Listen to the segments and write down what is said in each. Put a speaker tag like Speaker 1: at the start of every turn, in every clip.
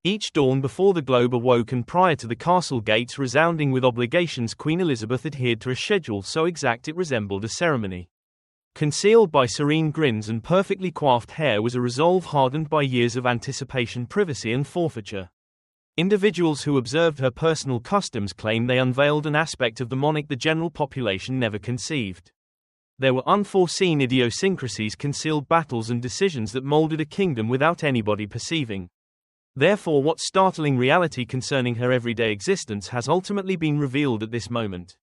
Speaker 1: Each dawn before the globe awoke and prior to the castle gates resounding with obligations, Queen Elizabeth adhered to a schedule so exact it resembled a ceremony. Concealed by serene grins and perfectly coiffed hair was a resolve hardened by years of anticipation, privacy and forfeiture. Individuals who observed her personal customs claimed they unveiled an aspect of the monarch the general population never conceived. There were unforeseen idiosyncrasies, concealed battles and decisions that molded a kingdom without anybody perceiving. Therefore, what startling reality concerning her everyday existence has ultimately been revealed at this moment.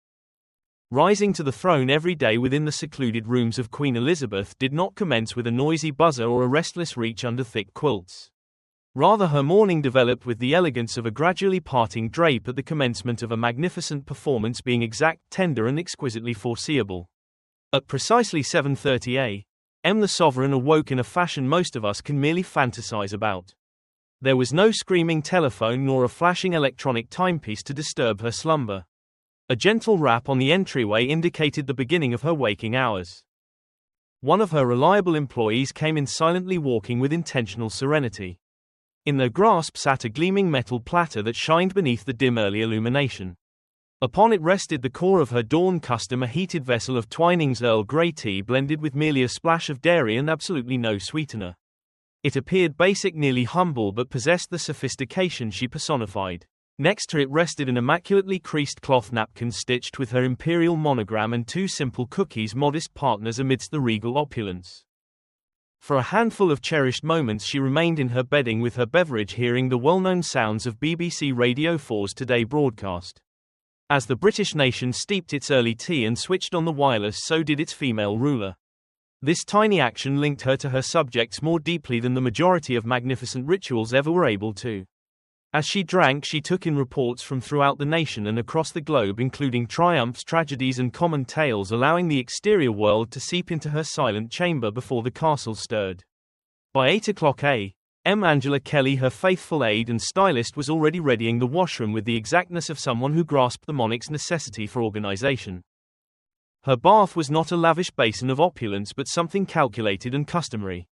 Speaker 1: Rising to the throne every day within the secluded rooms of Queen Elizabeth did not commence with a noisy buzzer or a restless reach under thick quilts. Rather, her morning developed with the elegance of a gradually parting drape at the commencement of a magnificent performance, being exact, tender and exquisitely foreseeable. At precisely 7:30 a.m. the sovereign awoke in a fashion most of us can merely fantasize about. There was no screaming telephone nor a flashing electronic timepiece to disturb her slumber. A gentle rap on the entryway indicated the beginning of her waking hours. One of her reliable employees came in silently, walking with intentional serenity. In their grasp sat a gleaming metal platter that shined beneath the dim early illumination. Upon it rested the core of her dawn custom, a heated vessel of Twinings Earl Grey tea blended with merely a splash of dairy and absolutely no sweetener. It appeared basic, nearly humble, but possessed the sophistication she personified. Next to it rested an immaculately creased cloth napkin stitched with her imperial monogram and two simple cookies, modest partners amidst the regal opulence. For a handful of cherished moments she remained in her bedding with her beverage, hearing the well-known sounds of BBC Radio 4's Today broadcast. As the British nation steeped its early tea and switched on the wireless, so did its female ruler. This tiny action linked her to her subjects more deeply than the majority of magnificent rituals ever were able to. As she drank, she took in reports from throughout the nation and across the globe, including triumphs, tragedies and common tales, allowing the exterior world to seep into her silent chamber before the castle stirred. By 8 o'clock a.m. Angela Kelly, her faithful aide and stylist, was already readying the washroom with the exactness of someone who grasped the monarch's necessity for organization. Her bath was not a lavish basin of opulence, but something calculated and customary.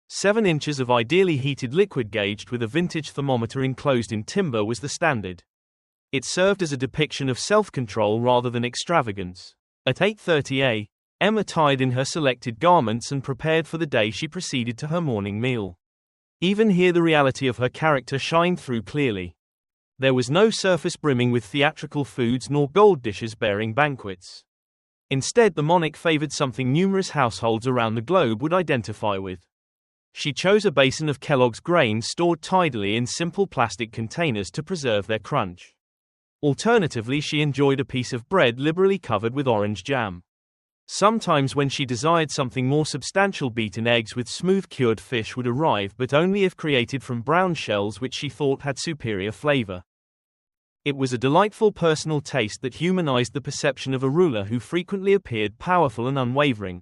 Speaker 1: 7 inches of ideally heated liquid gauged with a vintage thermometer enclosed in timber was the standard. It served as a depiction of self-control rather than extravagance. At 8:30 a.m., attired in her selected garments and prepared for the day, she proceeded to her morning meal. Even here the reality of her character shined through clearly. There was no surface brimming with theatrical foods nor gold dishes bearing banquets. Instead, the monarch favored something numerous households around the globe would identify with. She chose a basin of Kellogg's grains stored tidily in simple plastic containers to preserve their crunch. Alternatively, she enjoyed a piece of bread liberally covered with orange jam. Sometimes when she desired something more substantial, beaten eggs with smooth cured fish would arrive, but only if created from brown shells, which she thought had superior flavor. It was a delightful personal taste that humanized the perception of a ruler who frequently appeared powerful and unwavering.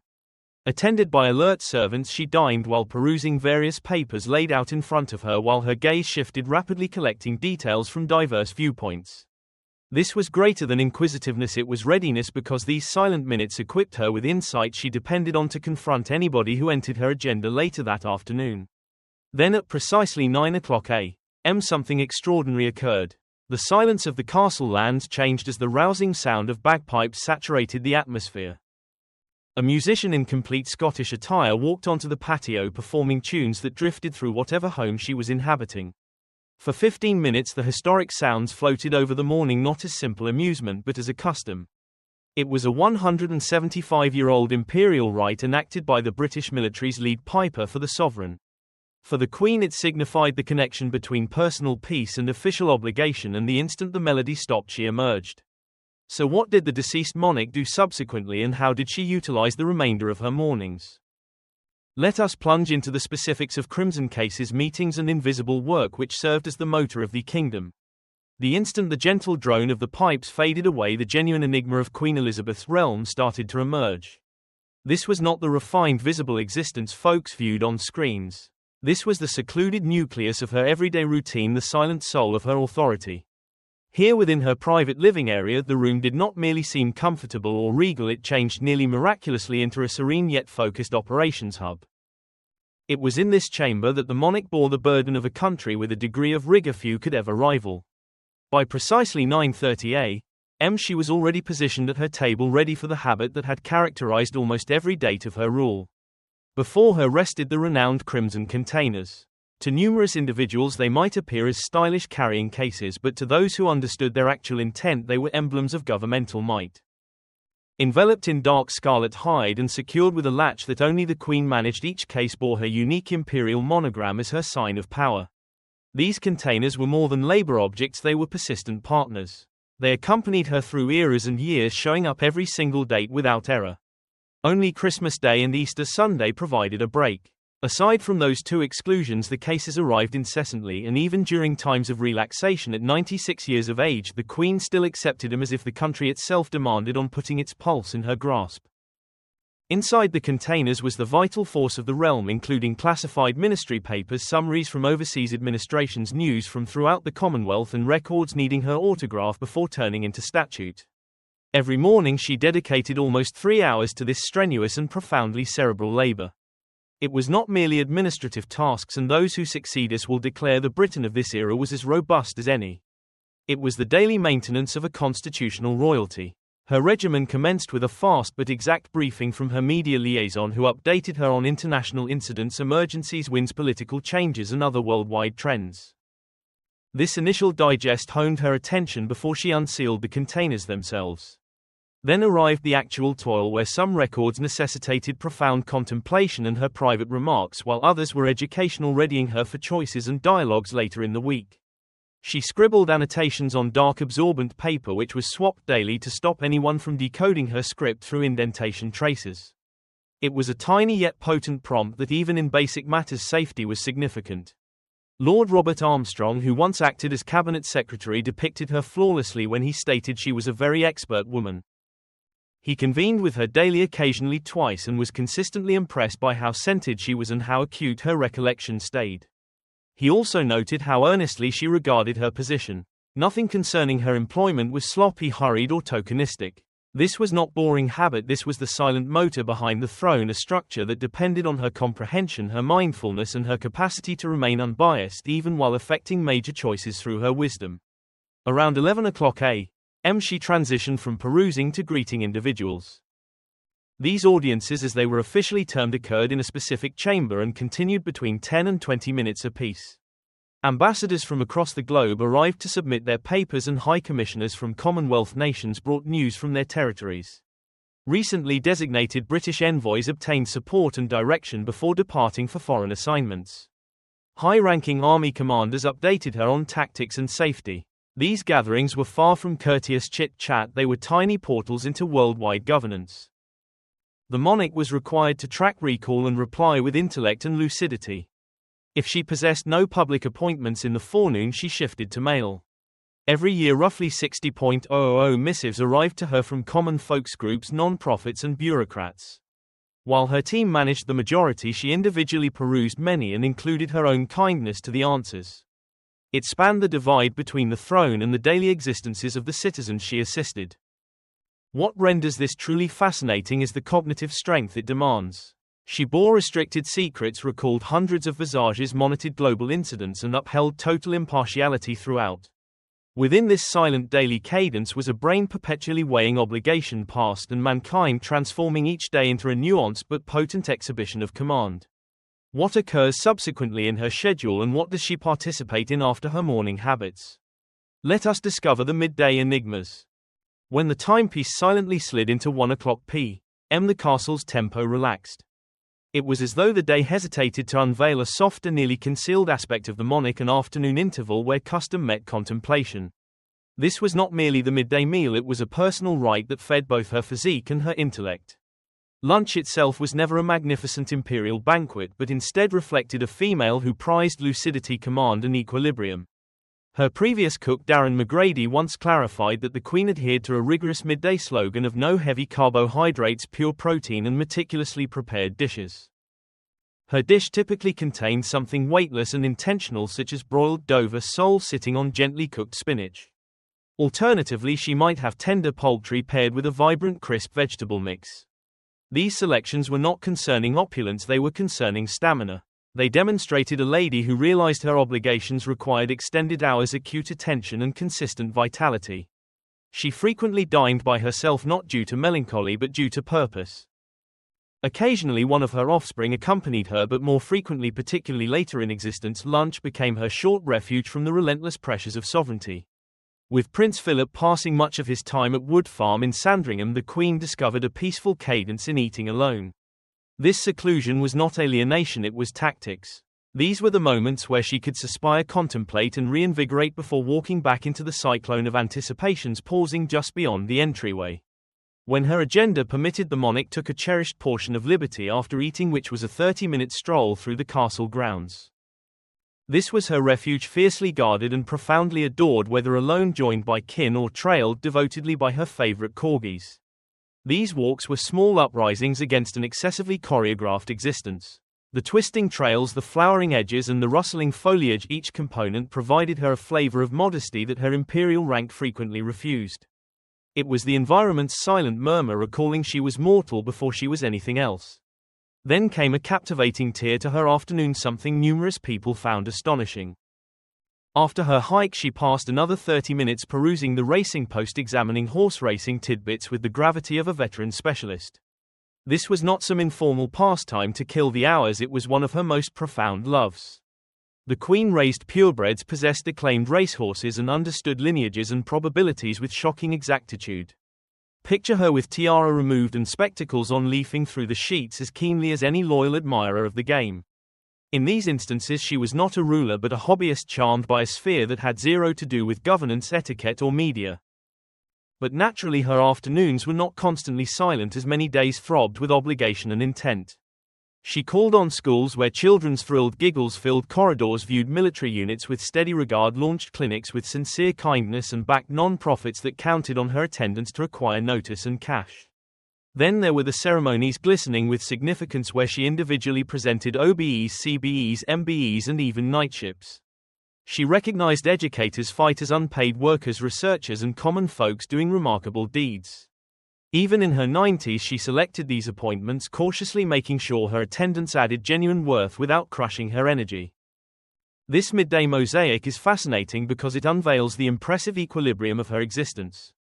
Speaker 1: Attended by alert servants, she dined while perusing various papers laid out in front of her, while her gaze shifted rapidly, collecting details from diverse viewpoints. This was greater than inquisitiveness, it was readiness, because these silent minutes equipped her with insight she depended on to confront anybody who entered her agenda later that afternoon. Then at precisely 9 o'clock a.m. something extraordinary occurred. The silence of the castle lands changed as the rousing sound of bagpipes saturated the atmosphere. A musician in complete Scottish attire walked onto the patio, performing tunes that drifted through whatever home she was inhabiting. For 15 minutes the historic sounds floated over the morning, not as simple amusement but as a custom. It was a 175-year-old imperial rite enacted by the British military's lead piper for the sovereign. For the Queen it signified the connection between personal peace and official obligation, and the instant the melody stopped she emerged. So what did the deceased monarch do subsequently, and how did she utilize the remainder of her mornings? Let us plunge into the specifics of Crimson Case's meetings and invisible work which served as the motor of the kingdom. The instant the gentle drone of the pipes faded away, the genuine enigma of Queen Elizabeth's realm started to emerge. This was not the refined visible existence folks viewed on screens. This was the secluded nucleus of her everyday routine, the silent soul of her authority. Here within her private living area, the room did not merely seem comfortable or regal, it changed nearly miraculously into a serene yet focused operations hub. It was in this chamber that the monarch bore the burden of a country with a degree of rigor few could ever rival. By precisely 9:30 a.m. she was already positioned at her table ready for the habit that had characterized almost every date of her rule. Before her rested the renowned crimson containers. To numerous individuals they might appear as stylish carrying cases, but to those who understood their actual intent they were emblems of governmental might. Enveloped in dark scarlet hide and secured with a latch that only the Queen managed, each case bore her unique imperial monogram as her sign of power. These containers were more than labor objects, they were persistent partners. They accompanied her through eras and years, showing up every single date without error. Only Christmas Day and Easter Sunday provided a break. Aside from those two exclusions, the cases arrived incessantly, and even during times of relaxation at 96 years of age the Queen still accepted them as if the country itself demanded, on putting its pulse in her grasp. Inside the containers was the vital force of the realm, including classified ministry papers, summaries from overseas administrations, news from throughout the Commonwealth, and records needing her autograph before turning into statute. Every morning she dedicated almost 3 hours to this strenuous and profoundly cerebral labor. It was not merely administrative tasks, and those who succeed us will declare the Britain of this era was as robust as any. It was the daily maintenance of a constitutional royalty. Her regimen commenced with a fast but exact briefing from her media liaison, who updated her on international incidents, emergencies, winds, political changes, and other worldwide trends. This initial digest honed her attention before she unsealed the containers themselves. Then arrived the actual toil, where some records necessitated profound contemplation and her private remarks, while others were educational, readying her for choices and dialogues later in the week. She scribbled annotations on dark absorbent paper which was swapped daily to stop anyone from decoding her script through indentation traces. It was a tiny yet potent prompt that even in basic matters safety was significant. Lord Robert Armstrong, who once acted as cabinet secretary, depicted her flawlessly when he stated she was a very expert woman. He convened with her daily, occasionally twice, and was consistently impressed by how centered she was and how acute her recollection stayed. He also noted how earnestly she regarded her position. Nothing concerning her employment was sloppy, hurried, or tokenistic. This was not boring habit, this was the silent motor behind the throne, a structure that depended on her comprehension, her mindfulness, and her capacity to remain unbiased even while effecting major choices through her wisdom. Around 11 o'clock a.m. she transitioned from perusing to greeting individuals. These audiences, as they were officially termed, occurred in a specific chamber and continued between 10 and 20 minutes apiece. Ambassadors from across the globe arrived to submit their papers, and high commissioners from Commonwealth nations brought news from their territories. Recently designated British envoys obtained support and direction before departing for foreign assignments. High-ranking army commanders updated her on tactics and safety. These gatherings were far from courteous chit-chat, they were tiny portals into worldwide governance. The monarch was required to track, recall, and reply with intellect and lucidity. If she possessed no public appointments in the forenoon, she shifted to mail. Every year roughly 60,000 missives arrived to her from common folks groups, non-profits, and bureaucrats. While her team managed the majority, she individually perused many and included her own kindness to the answers. It spanned the divide between the throne and the daily existences of the citizens she assisted. What renders this truly fascinating is the cognitive strength it demands. She bore restricted secrets, recalled hundreds of visages, monitored global incidents, and upheld total impartiality throughout. Within this silent daily cadence was a brain perpetually weighing obligation, past and mankind, transforming each day into a nuanced but potent exhibition of command. What occurs subsequently in her schedule, and what does she participate in after her morning habits? Let us discover the midday enigmas. When the timepiece silently slid into 1 o'clock p.m., the castle's tempo relaxed. It was as though the day hesitated to unveil a softer, nearly concealed aspect of the monarch, an afternoon interval where custom met contemplation. This was not merely the midday meal, it was a personal rite that fed both her physique and her intellect. Lunch itself was never a magnificent imperial banquet, but instead reflected a female who prized lucidity, command, and equilibrium. Her previous cook, Darren McGrady, once clarified that the Queen adhered to a rigorous midday slogan of no heavy carbohydrates, pure protein, and meticulously prepared dishes. Her dish typically contained something weightless and intentional, such as broiled Dover sole sitting on gently cooked spinach. Alternatively, she might have tender poultry paired with a vibrant, crisp vegetable mix. These selections were not concerning opulence, they were concerning stamina. They demonstrated a lady who realized her obligations required extended hours, acute attention, and consistent vitality. She frequently dined by herself, not due to melancholy but due to purpose. Occasionally one of her offspring accompanied her, but more frequently, particularly later in existence, lunch became her short refuge from the relentless pressures of sovereignty. With Prince Philip passing much of his time at Wood Farm in Sandringham, the Queen discovered a peaceful cadence in eating alone. This seclusion was not alienation, it was tactics. These were the moments where she could suspire, contemplate, and reinvigorate before walking back into the cyclone of anticipations, pausing just beyond the entryway. When her agenda permitted, the monarch took a cherished portion of liberty after eating, which was a 30-minute stroll through the castle grounds. This was her refuge, fiercely guarded and profoundly adored, whether alone, joined by kin, or trailed devotedly by her favorite corgis. These walks were small uprisings against an excessively choreographed existence. The twisting trails, the flowering edges, and the rustling foliage, each component provided her a flavor of modesty that her imperial rank frequently refused. It was the environment's silent murmur recalling she was mortal before she was anything else. Then came a captivating tear to her afternoon, something numerous people found astonishing. After her hike, she passed another 30 minutes perusing the racing post, examining horse racing tidbits with the gravity of a veteran specialist. This was not some informal pastime to kill the hours, it was one of her most profound loves. The Queen raised purebreds, possessed acclaimed racehorses, and understood lineages and probabilities with shocking exactitude. Picture her with tiara removed and spectacles on, leafing through the sheets as keenly as any loyal admirer of the game. In these instances she was not a ruler but a hobbyist, charmed by a sphere that had zero to do with governance, etiquette, or media. But naturally her afternoons were not constantly silent, as many days throbbed with obligation and intent. She called on schools where children's thrilled giggles filled corridors, viewed military units with steady regard, launched clinics with sincere kindness, and backed non-profits that counted on her attendance to acquire notice and cash. Then there were the ceremonies glistening with significance where she individually presented OBEs, CBEs, MBEs, and even knightships. She recognized educators, fighters, unpaid workers, researchers, and common folks doing remarkable deeds. Even in her 90s she selected these appointments cautiously, making sure her attendance added genuine worth without crushing her energy. This midday mosaic is fascinating because it unveils the impressive equilibrium of her existence.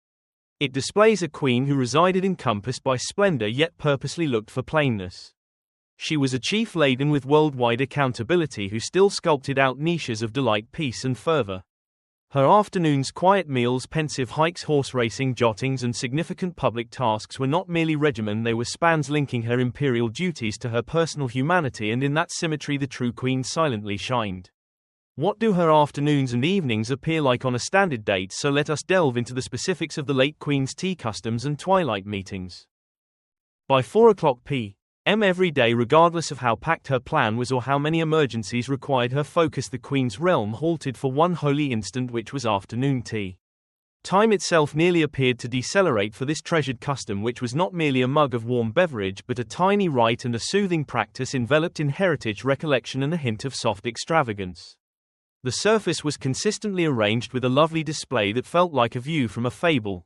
Speaker 1: It displays a queen who resided encompassed by splendor yet purposely looked for plainness. She was a chief laden with worldwide accountability who still sculpted out niches of delight, peace, and fervor. Her afternoons, quiet meals, pensive hikes, horse racing, jottings, and significant public tasks were not merely regimen, they were spans linking her imperial duties to her personal humanity, and in that symmetry the true queen silently shined. What do her afternoons and evenings appear like on a standard date? So let us delve into the specifics of the late queen's tea customs and twilight meetings. By 4:00 p.m. every day, regardless of how packed her plan was or how many emergencies required her focus, the Queen's realm halted for one holy instant, which was afternoon tea. Time itself nearly appeared to decelerate for this treasured custom, which was not merely a mug of warm beverage but a tiny rite and a soothing practice enveloped in heritage, recollection, and a hint of soft extravagance. The surface was consistently arranged with a lovely display that felt like a view from a fable.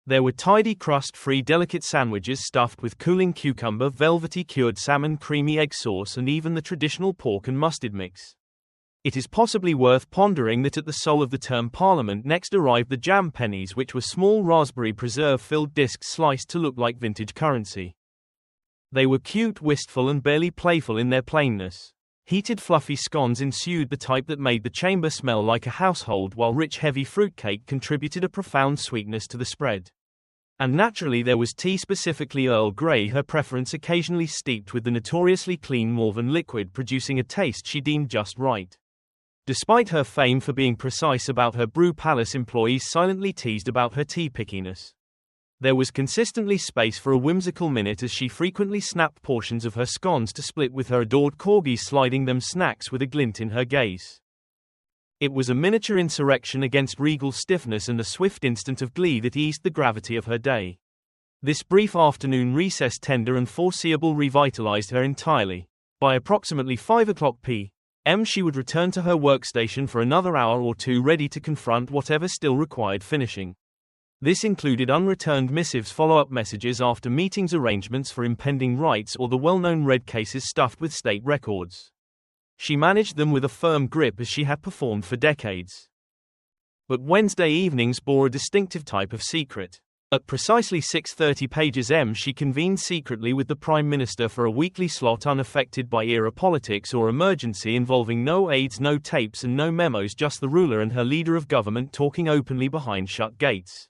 Speaker 1: There were tidy, crust-free, delicate sandwiches stuffed with cooling cucumber, velvety cured salmon, creamy egg sauce, and even the traditional pork and mustard mix. It is possibly worth pondering that at the soul of the term Parliament next arrived the jam pennies, which were small raspberry preserve-filled discs sliced to look like vintage currency. They were cute, wistful, and barely playful in their plainness. Heated fluffy scones ensued, the type that made the chamber smell like a household, while rich heavy fruitcake contributed a profound sweetness to the spread. And naturally there was tea, specifically Earl Grey, her preference occasionally steeped with the notoriously clean Morven liquid, producing a taste she deemed just right. Despite her fame for being precise about her brew, palace employees silently teased about her tea pickiness. There was consistently space for a whimsical minute as she frequently snapped portions of her scones to split with her adored corgis, sliding them snacks with a glint in her gaze. It was a miniature insurrection against regal stiffness and a swift instant of glee that eased the gravity of her day. This brief afternoon recess, tender and foreseeable, revitalized her entirely. By approximately 5:00 p.m. she would return to her workstation for another hour or two, ready to confront whatever still required finishing. This included unreturned missives, follow-up messages after meetings, arrangements for impending rites, or the well-known red cases stuffed with state records. She managed them with a firm grip as she had performed for decades. But Wednesday evenings bore a distinctive type of secret. At precisely 6:30 pages M, she convened secretly with the Prime Minister for a weekly slot unaffected by era politics or emergency, involving no aides, no tapes and no memos, just the ruler and her leader of government talking openly behind shut gates.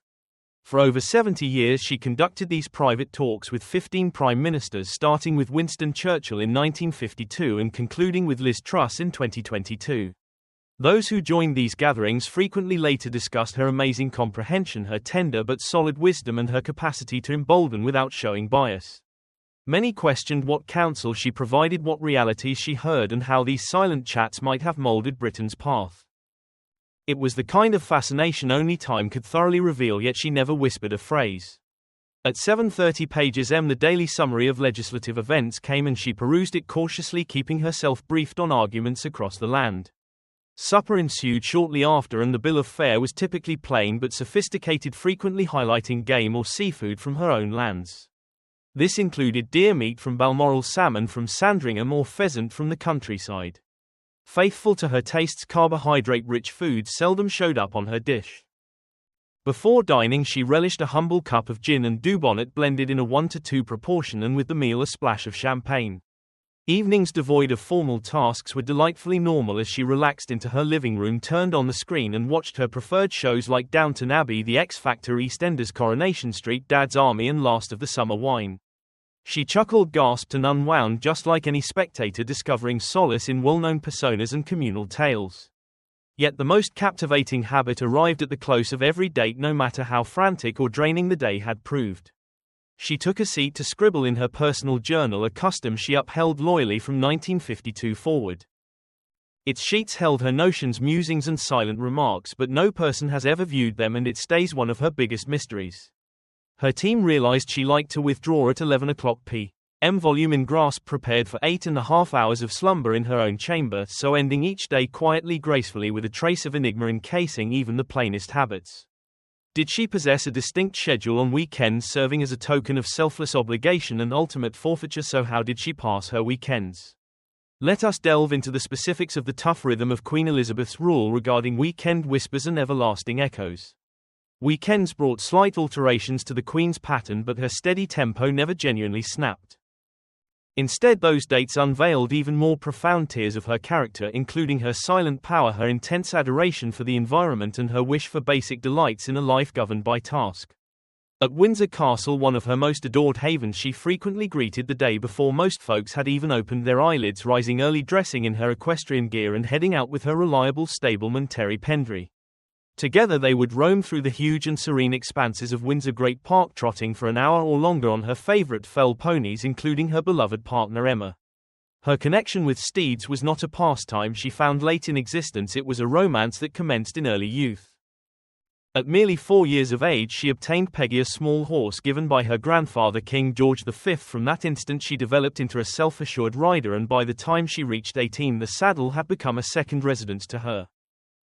Speaker 1: For over 70 years she conducted these private talks with 15 prime ministers, starting with Winston Churchill in 1952 and concluding with Liz Truss in 2022. Those who joined these gatherings frequently later discussed her amazing comprehension, her tender but solid wisdom and her capacity to embolden without showing bias. Many questioned what counsel she provided, what realities she heard, and how these silent chats might have molded Britain's path. It was the kind of fascination only time could thoroughly reveal, yet she never whispered a phrase. At 7:30 pages M, the daily summary of legislative events came, and she perused it cautiously, keeping herself briefed on arguments across the land. Supper ensued shortly after, and the bill of fare was typically plain but sophisticated, frequently highlighting game or seafood from her own lands. This included deer meat from Balmoral, salmon from Sandringham, or pheasant from the countryside. Faithful to her tastes, carbohydrate-rich foods seldom showed up on her dish. Before dining she relished a humble cup of gin and dubonnet blended in a 1:2 proportion, and with the meal a splash of champagne. Evenings devoid of formal tasks were delightfully normal as she relaxed into her living room, turned on the screen and watched her preferred shows like Downton Abbey, The X Factor, EastEnders, Coronation Street, Dad's Army and Last of the Summer Wine. She chuckled, gasped and unwound just like any spectator, discovering solace in well-known personas and communal tales. Yet the most captivating habit arrived at the close of every date, no matter how frantic or draining the day had proved. She took a seat to scribble in her personal journal, a custom she upheld loyally from 1952 forward. Its sheets held her notions, musings and silent remarks, but no person has ever viewed them, and it stays one of her biggest mysteries. Her team realized she liked to withdraw at 11 o'clock p.m. volume in grasp, prepared for 8.5 hours of slumber in her own chamber, so ending each day quietly, gracefully, with a trace of enigma encasing even the plainest habits. Did she possess a distinct schedule on weekends, serving as a token of selfless obligation and ultimate forfeiture? So how did she pass her weekends? Let us delve into the specifics of the tough rhythm of Queen Elizabeth's rule regarding weekend whispers and everlasting echoes. Weekends brought slight alterations to the Queen's pattern, but her steady tempo never genuinely snapped. Instead, those dates unveiled even more profound tiers of her character, including her silent power, her intense adoration for the environment, and her wish for basic delights in a life governed by task. At Windsor Castle, one of her most adored havens, she frequently greeted the day before most folks had even opened their eyelids, rising early, dressing in her equestrian gear and heading out with her reliable stableman Terry Pendry. Together they would roam through the huge and serene expanses of Windsor Great Park, trotting for an hour or longer on her favourite fell ponies, including her beloved partner Emma. Her connection with steeds was not a pastime she found late in existence, it was a romance that commenced in early youth. At merely 4 years of age she obtained Peggy, a small horse given by her grandfather King George V. From that instant she developed into a self-assured rider, and by the time she reached 18 the saddle had become a second residence to her.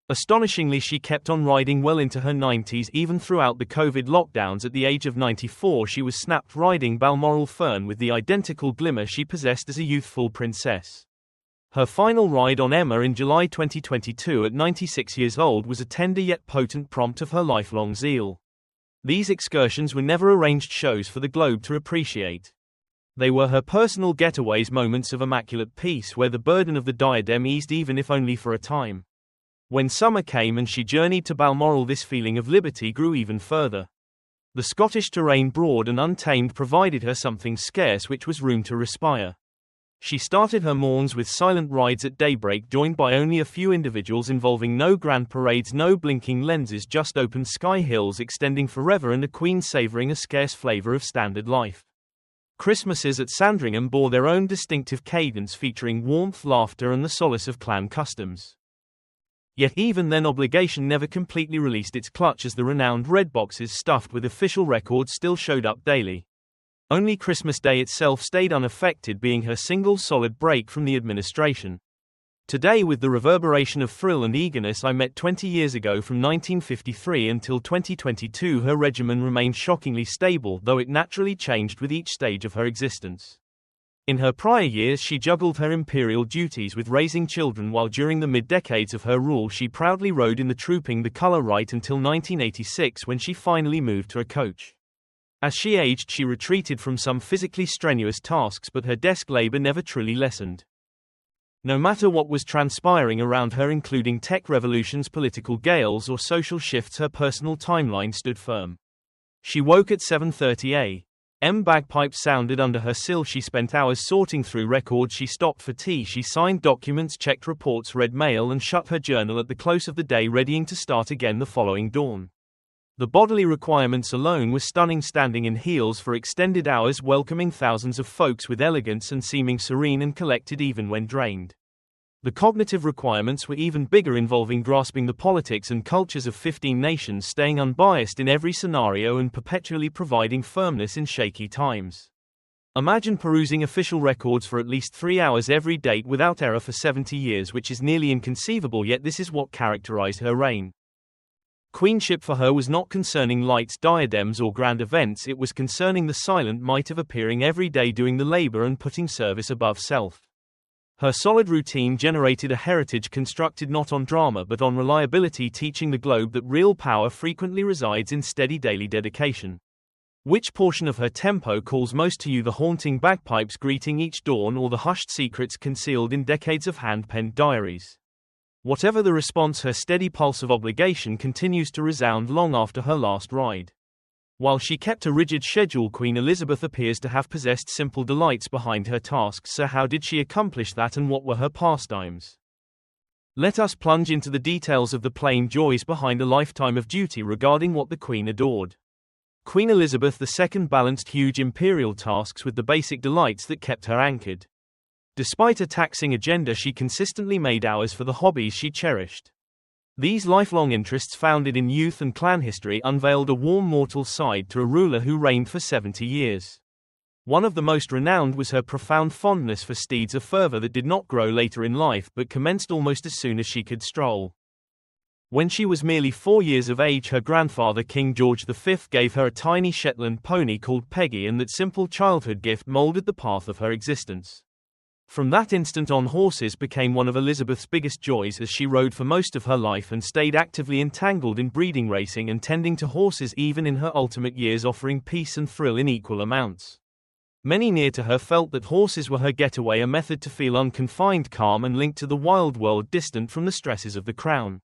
Speaker 1: Astonishingly, she kept on riding well into her 90s, even throughout the COVID lockdowns. At the age of 94 she was snapped riding Balmoral Fern with the identical glimmer she possessed as a youthful princess. Her final ride on Emma in July 2022 at 96 years old was a tender yet potent prompt of her lifelong zeal. These excursions were never arranged shows for the Globe to appreciate. They were her personal getaways, moments of immaculate peace where the burden of the diadem eased, even if only for a time. When summer came and she journeyed to Balmoral, this feeling of liberty grew even further. The Scottish terrain, broad and untamed, provided her something scarce, which was room to respire. She started her morns with silent rides at daybreak, joined by only a few individuals, involving no grand parades, no blinking lenses, just open sky, hills extending forever, and a queen savouring a scarce flavour of standard life. Christmases at Sandringham bore their own distinctive cadence, featuring warmth, laughter and the solace of clan customs. Yet even then obligation never completely released its clutch, as the renowned red boxes stuffed with official records still showed up daily. Only Christmas Day itself stayed unaffected, being her single solid break from the administration. Today, with the reverberation of thrill and eagerness I met 20 years ago, from 1953 until 2022, her regimen remained shockingly stable, though it naturally changed with each stage of her existence. In her prior years she juggled her imperial duties with raising children, while during the mid-decades of her rule she proudly rode in the Trooping the Color right until 1986, when she finally moved to a coach. As she aged she retreated from some physically strenuous tasks, but her desk labor never truly lessened. No matter what was transpiring around her, including tech revolutions, political gales, or social shifts, her personal timeline stood firm. She woke at 7:30 a.m. Bagpipes sounded under her sill. She spent hours sorting through records. She stopped for tea. She signed documents, checked reports, read mail, and shut her journal at the close of the day, readying to start again the following dawn. The bodily requirements alone were stunning, standing in heels for extended hours, welcoming thousands of folks with elegance and seeming serene and collected even when drained. The cognitive requirements were even bigger, involving grasping the politics and cultures of 15 nations, staying unbiased in every scenario, and perpetually providing firmness in shaky times. Imagine perusing official records for at least 3 hours every day without error for 70 years, which is nearly inconceivable, yet this is what characterized her reign. Queenship for her was not concerning lights, diadems, or grand events. It was concerning the silent might of appearing every day, doing the labor and putting service above self. Her solid routine generated a heritage constructed not on drama but on reliability, teaching the globe that real power frequently resides in steady daily dedication. Which portion of her tempo calls most to you? The haunting bagpipes greeting each dawn, or the hushed secrets concealed in decades of hand-penned diaries? Whatever the response, her steady pulse of obligation continues to resound long after her last ride. While she kept a rigid schedule, Queen Elizabeth appears to have possessed simple delights behind her tasks. So how did she accomplish that, and what were her pastimes? Let us plunge into the details of the plain joys behind a lifetime of duty regarding what the Queen adored. Queen Elizabeth II balanced huge imperial tasks with the basic delights that kept her anchored. Despite a taxing agenda, she consistently made hours for the hobbies she cherished. These lifelong interests, founded in youth and clan history, unveiled a warm mortal side to a ruler who reigned for 70 years. One of the most renowned was her profound fondness for steeds, a fervor that did not grow later in life but commenced almost as soon as she could stroll. When she was merely 4 years of age, her grandfather King George V gave her a tiny Shetland pony called Peggy, and that simple childhood gift molded the path of her existence. From that instant on, horses became one of Elizabeth's biggest joys, as she rode for most of her life and stayed actively entangled in breeding, racing, and tending to horses even in her ultimate years, offering peace and thrill in equal amounts. Many near to her felt that horses were her getaway, a method to feel unconfined calm and linked to the wild world, distant from the stresses of the crown.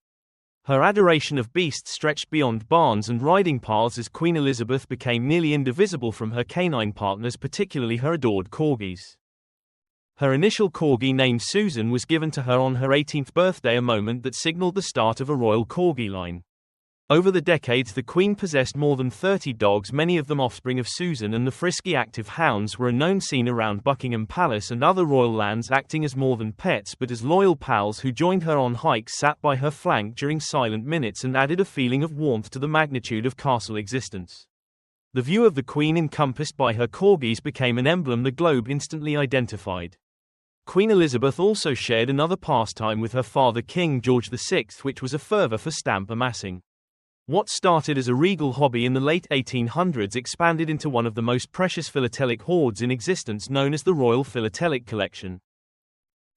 Speaker 1: Her adoration of beasts stretched beyond barns and riding paths, as Queen Elizabeth became nearly indivisible from her canine partners, particularly her adored corgis. Her initial corgi, named Susan, was given to her on her 18th birthday, a moment that signaled the start of a royal corgi line. Over the decades, the Queen possessed more than 30 dogs, many of them offspring of Susan, and the frisky, active hounds were a known scene around Buckingham Palace and other royal lands, acting as more than pets but as loyal pals who joined her on hikes, sat by her flank during silent minutes, and added a feeling of warmth to the magnitude of castle existence. The view of the Queen encompassed by her corgis became an emblem the globe instantly identified. Queen Elizabeth also shared another pastime with her father King George VI, which was a fervor for stamp amassing. What started as a regal hobby in the late 1800s expanded into one of the most precious philatelic hoards in existence, known as the Royal Philatelic Collection.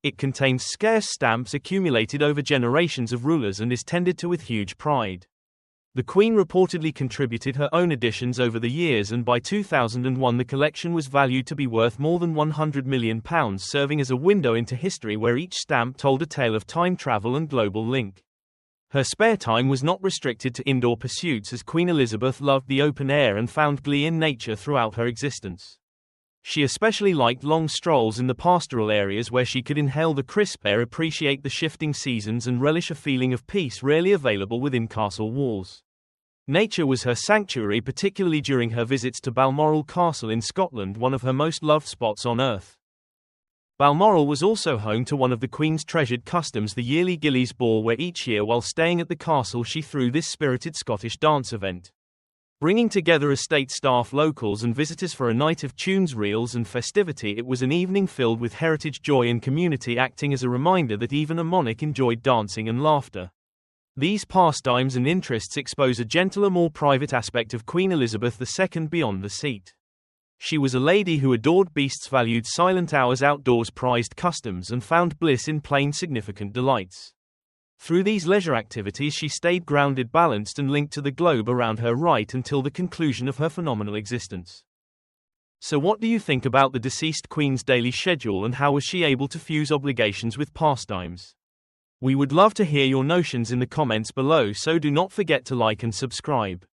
Speaker 1: It contains scarce stamps accumulated over generations of rulers and is tended to with huge pride. The Queen reportedly contributed her own editions over the years, and by 2001 the collection was valued to be worth more than £100 million, serving as a window into history where each stamp told a tale of time travel and global link. Her spare time was not restricted to indoor pursuits, as Queen Elizabeth loved the open air and found glee in nature throughout her existence. She especially liked long strolls in the pastoral areas where she could inhale the crisp air, appreciate the shifting seasons, and relish a feeling of peace rarely available within castle walls. Nature was her sanctuary, particularly during her visits to Balmoral Castle in Scotland, one of her most loved spots on earth. Balmoral was also home to one of the Queen's treasured customs, the yearly Gillies Ball, where each year while staying at the castle she threw this spirited Scottish dance event. Bringing together estate staff, locals and visitors for a night of tunes, reels and festivity, it was an evening filled with heritage, joy and community, acting as a reminder that even a monarch enjoyed dancing and laughter. These pastimes and interests expose a gentler, more private aspect of Queen Elizabeth II beyond the seat. She was a lady who adored beasts, valued silent hours outdoors, prized customs, and found bliss in plain significant delights. Through these leisure activities she stayed grounded, balanced, and linked to the globe around her right until the conclusion of her phenomenal existence. So what do you think about the deceased queen's daily schedule, and how was she able to fuse obligations with pastimes? We would love to hear your notions in the comments below, so do not forget to like and subscribe.